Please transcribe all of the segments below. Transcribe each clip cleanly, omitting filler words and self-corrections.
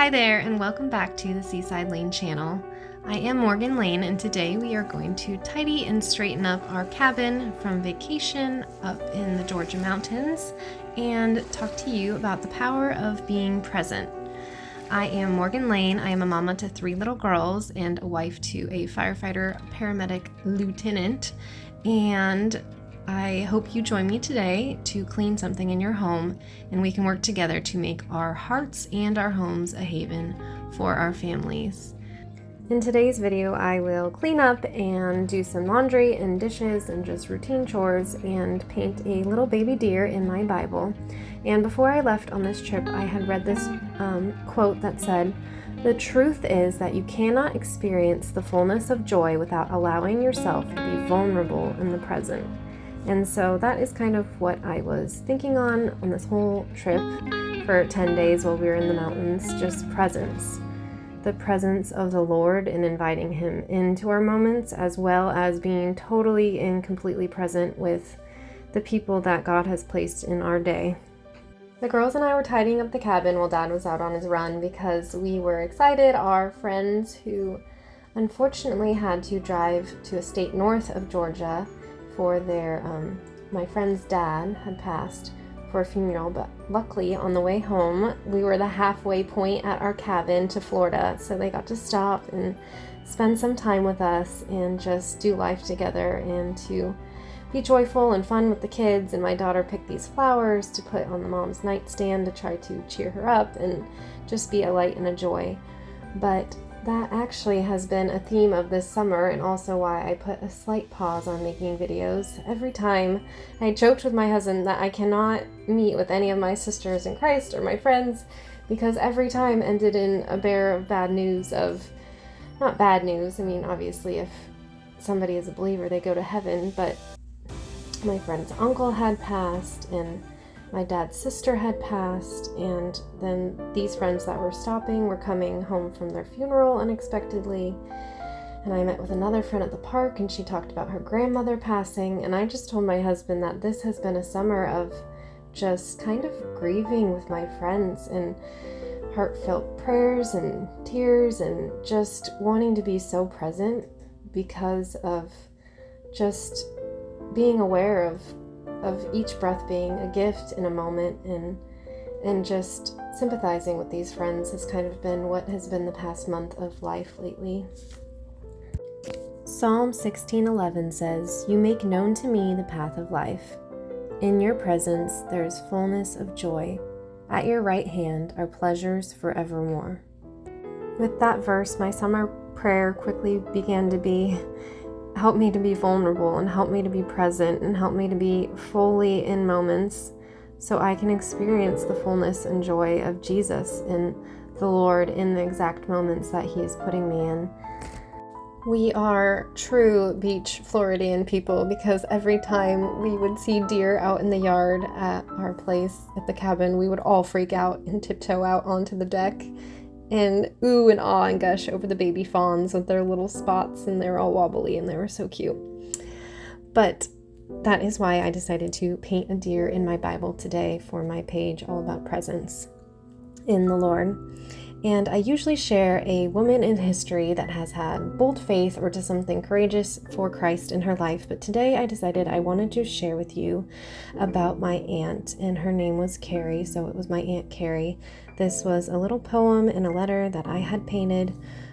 Hi there, and welcome back to the Seaside Lane channel. I am Morgan Lane, and today we are going to tidy and straighten up our cabin from vacation up in the Georgia mountains and talk to you about the power of being present. I am Morgan Lane. I am a mama to 3 little girls and a wife to a firefighter paramedic lieutenant, and I hope you join me today to clean something in your home, and we can work together to make our hearts and our homes a haven for our families. In today's video, I will clean up and do some laundry and dishes and just routine chores and paint a little baby deer in my Bible. And before I left on this trip, I had read this quote that said, "The truth is that you cannot experience the fullness of joy without allowing yourself to be vulnerable in the present." And so that is kind of what I was thinking on this whole trip for 10 days while we were in the mountains, just presence. The presence of the Lord and inviting Him into our moments, as well as being totally and completely present with the people that God has placed in our day. The girls and I were tidying up the cabin while Dad was out on his run because we were excited. Our friends who unfortunately had to drive to a state north of Georgia for their, my friend's dad had passed for a funeral, but luckily on the way home, we were the halfway point at our cabin to Florida, so they got to stop and spend some time with us and just do life together and to be joyful and fun with the kids. And my daughter picked these flowers to put on the mom's nightstand to try to cheer her up and just be a light and a joy. But that actually has been a theme of this summer, and also why I put a slight pause on making videos. Every time I joked with my husband that I cannot meet with any of my sisters in Christ or my friends because every time ended in a bear of bad news of, not bad news, I mean obviously if somebody is a believer they go to heaven, but my friend's uncle had passed and my dad's sister had passed, and then these friends that were stopping were coming home from their funeral unexpectedly. And I met with another friend at the park, and she talked about her grandmother passing, and I just told my husband that this has been a summer of just kind of grieving with my friends and heartfelt prayers and tears and just wanting to be so present because of just being aware of each breath being a gift in a moment, and just sympathizing with these friends has kind of been what has been the past month of life lately. Psalm 16:11 says, "You make known to me the path of life. In your presence there is fullness of joy. At your right hand are pleasures forevermore." With that verse, my summer prayer quickly began to be, help me to be vulnerable and help me to be present and help me to be fully in moments so I can experience the fullness and joy of Jesus and the Lord in the exact moments that He is putting me in. We are true beach Floridian people because every time we would see deer out in the yard at our place at the cabin, we would all freak out and tiptoe out onto the deck and ooh and ah and gush over the baby fawns with their little spots, and they're all wobbly and they were so cute. But that is why I decided to paint a deer in my Bible today for my page all about presence in the Lord. And I usually share a woman in history that has had bold faith or did something courageous for Christ in her life. But today I decided I wanted to share with you about my aunt, and her name was Carrie, so it was my Aunt Carrie. This was a little poem and a letter that I had painted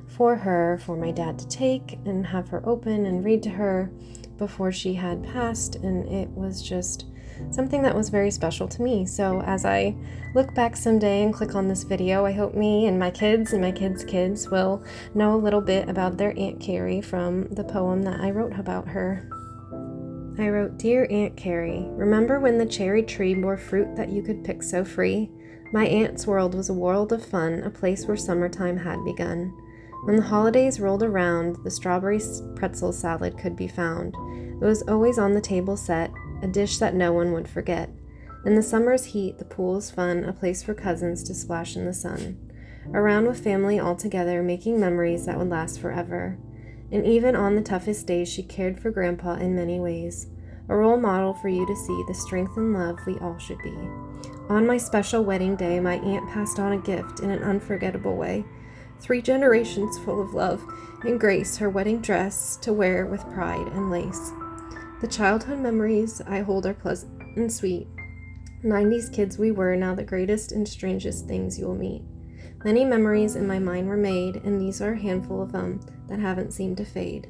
for her, for my dad to take and have her open and read to her before she had passed, and it was just something that was very special to me. So as I look back someday and click on this video, I hope me and my kids and my kids' kids will know a little bit about their Aunt Carrie from the poem that I wrote about her. I wrote, "Dear Aunt Carrie, remember when the cherry tree bore fruit that you could pick so free? My aunt's world was a world of fun, a place where summertime had begun. When the holidays rolled around, the strawberry pretzel salad could be found. It was always on the table set, a dish that no one would forget. In the summer's heat, the pool was fun, a place for cousins to splash in the sun. Around with family all together, making memories that would last forever. And even on the toughest days, she cared for Grandpa in many ways. A role model for you to see the strength and love we all should be. On my special wedding day, my aunt passed on a gift in an unforgettable way. 3 generations full of love and grace, her wedding dress to wear with pride and lace. The childhood memories I hold are pleasant and sweet. 90s kids we were, now the greatest and strangest things you'll meet. Many memories in my mind were made, and these are a handful of them that haven't seemed to fade.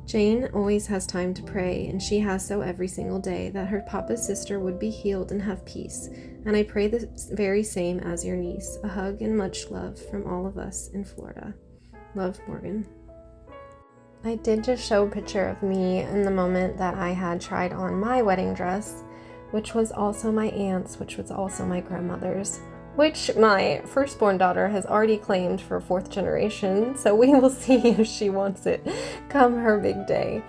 Jane always has time to pray, and she has so every single day, that her papa's sister would be healed and have peace. And I pray the very same as your niece. A hug and much love from all of us in Florida. Love, Morgan. I did just show a picture of me in the moment that I had tried on my wedding dress, which was also my aunt's, which was also my grandmother's, which my firstborn daughter has already claimed for 4th generation, so we will see if she wants it come her big day.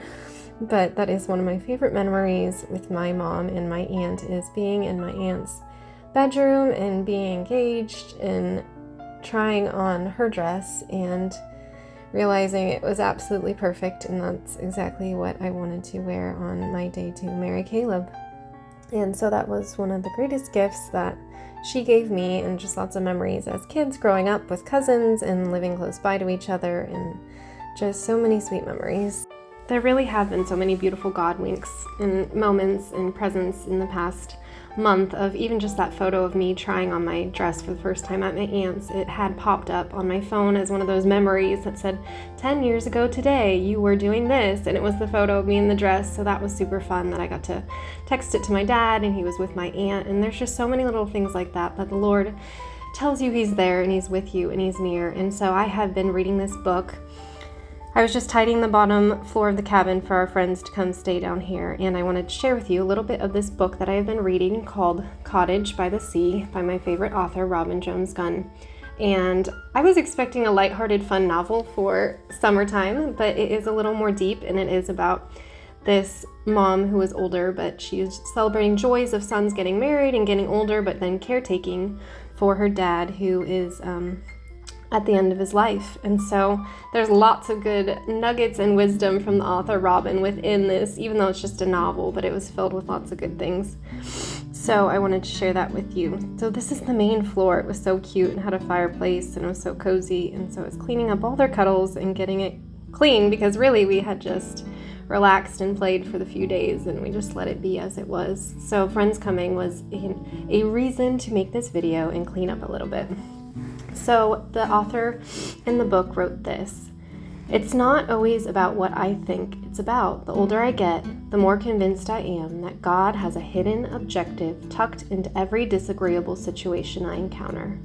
But that is one of my favorite memories with my mom and my aunt, is being in my aunt's bedroom and being engaged and trying on her dress and realizing it was absolutely perfect, and that's exactly what I wanted to wear on my day to marry Caleb. And so that was one of the greatest gifts that she gave me, and just lots of memories as kids growing up with cousins and living close by to each other, and just so many sweet memories. There really have been so many beautiful God winks and moments and presents in the past month of even just that photo of me trying on my dress for the first time at my aunt's. It had popped up on my phone as one of those memories that said, 10 years ago today, you were doing this, and it was the photo of me in the dress, so that was super fun that I got to text it to my dad, and he was with my aunt, and there's just so many little things like that the Lord tells you He's there, and He's with you, and He's near. And so I have been reading this book. I was just tidying the bottom floor of the cabin for our friends to come stay down here, and I wanted to share with you a little bit of this book that I have been reading called Cottage by the Sea by my favorite author, Robin Jones Gunn. And I was expecting a lighthearted, fun novel for summertime, but it is a little more deep, and it is about this mom who is older, but she is celebrating joys of sons getting married and getting older, but then caretaking for her dad, who is at the end of his life. And so there's lots of good nuggets and wisdom from the author Robin within this, even though it's just a novel, but it was filled with lots of good things. So I wanted to share that with you. So this is the main floor. It was so cute and had a fireplace, and it was so cozy. And so I was cleaning up all their cuddles and getting it clean, because really we had just relaxed and played for the few days, and we just let it be as it was. So friends coming was a reason to make this video and clean up a little bit. So the author in the book wrote this: "It's not always about what I think it's about. The older I get, the more convinced I am that God has a hidden objective tucked into every disagreeable situation I encounter.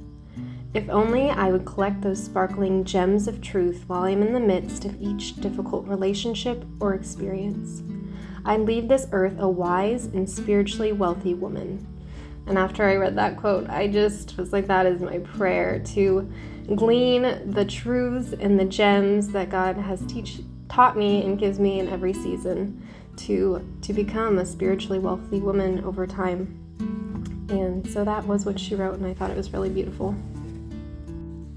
If only I would collect those sparkling gems of truth while I'm in the midst of each difficult relationship or experience, I'd leave this earth a wise and spiritually wealthy woman." And after I read that quote, I just was like, that is my prayer, to glean the truths and the gems that God has taught me and gives me in every season to become a spiritually wealthy woman over time. And so that was what she wrote, and I thought it was really beautiful.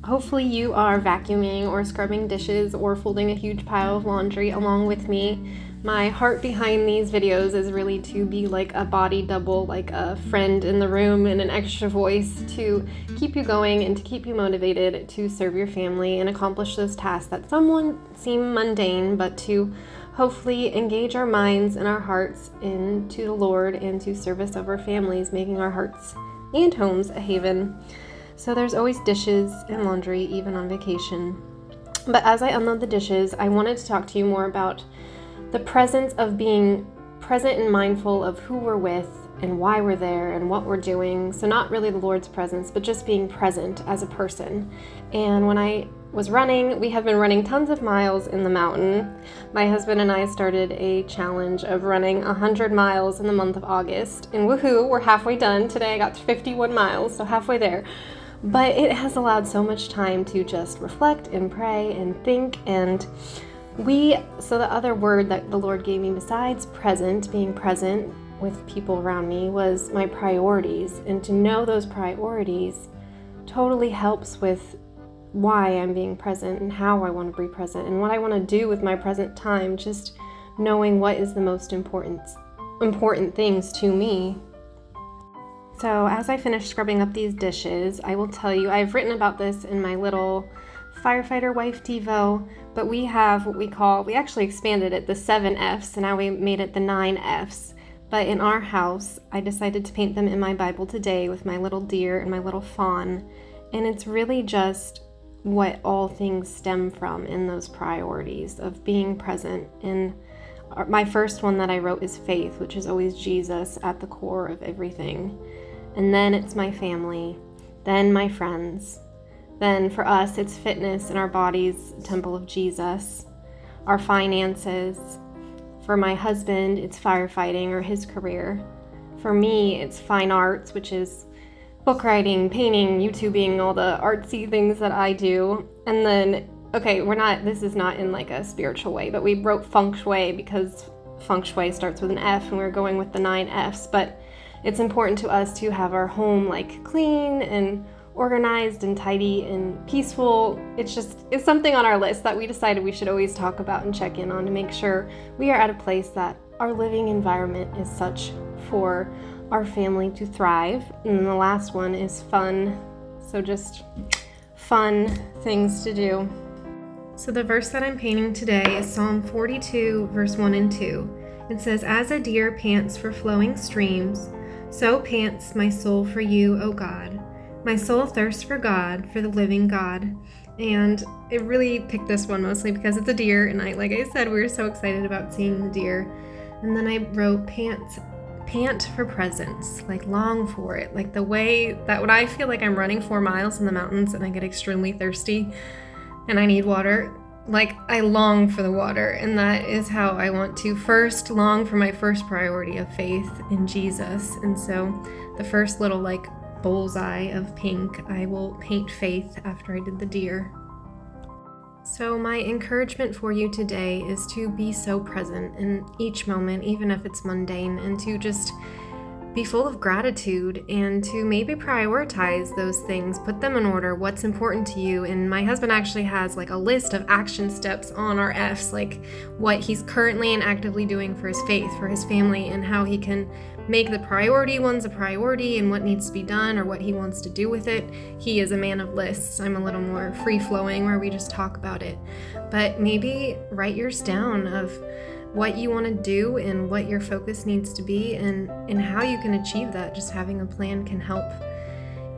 Hopefully you are vacuuming or scrubbing dishes or folding a huge pile of laundry along with me. My heart behind these videos is really to be like a body double, like a friend in the room and an extra voice to keep you going and to keep you motivated to serve your family and accomplish those tasks that somewhat seem mundane, but to hopefully engage our minds and our hearts into the Lord and to service of our families, making our hearts and homes a haven. So there's always dishes and laundry, even on vacation. But as I unload the dishes, I wanted to talk to you more about the presence of being present and mindful of who we're with and why we're there and what we're doing. So not really the Lord's presence, but just being present as a person. And when I was running, we have been running tons of miles in the mountain. My husband and I started a challenge of running 100 miles in the month of August. And woohoo, we're halfway done. Today I got 51 miles, so halfway there. But it has allowed so much time to just reflect and pray and think. And so the other word that the Lord gave me besides present, being present with people around me, was my priorities. And to know those priorities totally helps with why I'm being present and how I want to be present and what I want to do with my present time, just knowing what is the most important things to me. So as I finish scrubbing up these dishes, I will tell you, I've written about this in my little Firefighter Wife Devo, but we have what we actually expanded it, the 7 Fs, and now we made it the 9 Fs. But in our house, I decided to paint them in my Bible today with my little deer and my little fawn. And it's really just what all things stem from in those priorities of being present. And my first one that I wrote is faith, which is always Jesus at the core of everything. And then it's my family, then my friends. Then for us, it's fitness in our bodies, temple of Jesus, our finances. For my husband, it's firefighting or his career. For me, it's fine arts, which is book writing, painting, YouTubing, all the artsy things that I do. And then, okay, this is not in like a spiritual way, but we wrote feng shui because feng shui starts with an F and we're going with the 9 Fs. But it's important to us to have our home like clean and organized and tidy and peaceful. It's something on our list that we decided we should always talk about and check in on to make sure we are at a place that our living environment is such for our family to thrive. And then the last one is fun. So just fun things to do. So the verse that I'm painting today is Psalm 42, verse 1 and 2. It says, "As a deer pants for flowing streams, so pants my soul for you, O God. My soul thirsts for God, for the living God." And it really picked this one mostly because it's a deer, and like I said, we were so excited about seeing the deer. And then I wrote pant for presence, like long for it, like the way that when I feel like I'm running 4 miles in the mountains and I get extremely thirsty and I need water, like I long for the water. And that is how I want to first long for my first priority of faith in Jesus. And so the first little like bullseye of pink, I will paint faith after I did the deer. So my encouragement for you today is to be so present in each moment, even if it's mundane, and to just be full of gratitude and to maybe prioritize those things, put them in order, what's important to you. And my husband actually has like a list of action steps on our Fs, like what he's currently and actively doing for his faith, for his family, and how he can make the priority ones a priority and what needs to be done or what he wants to do with it. He is a man of lists. I'm a little more free-flowing where we just talk about it. But maybe write yours down of what you want to do and what your focus needs to be and how you can achieve that. Just having a plan can help.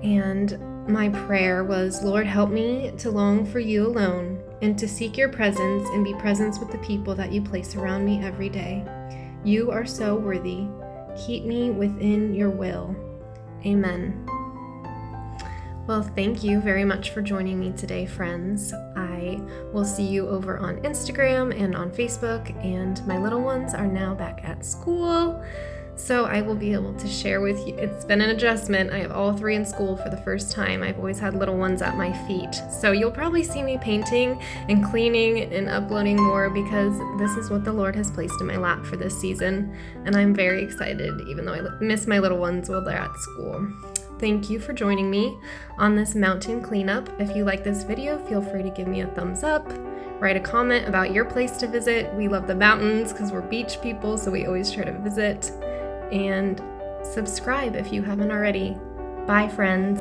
And my prayer was, Lord, help me to long for you alone and to seek your presence and be present with the people that you place around me every day. You are so worthy. Keep me within your will. Amen. Well, thank you very much for joining me today, friends. I will see you over on Instagram and on Facebook, and my little ones are now back at school, so I will be able to share with you. It's been an adjustment. I have all 3 in school for the first time. I've always had little ones at my feet, so you'll probably see me painting and cleaning and uploading more because this is what the Lord has placed in my lap for this season, and I'm very excited, even though I miss my little ones while they're at school. Thank you for joining me on this mountain cleanup. If you like this video, feel free to give me a thumbs up. Write a comment about your place to visit. We love the mountains because we're beach people, so we always try to visit. And subscribe if you haven't already. Bye, friends.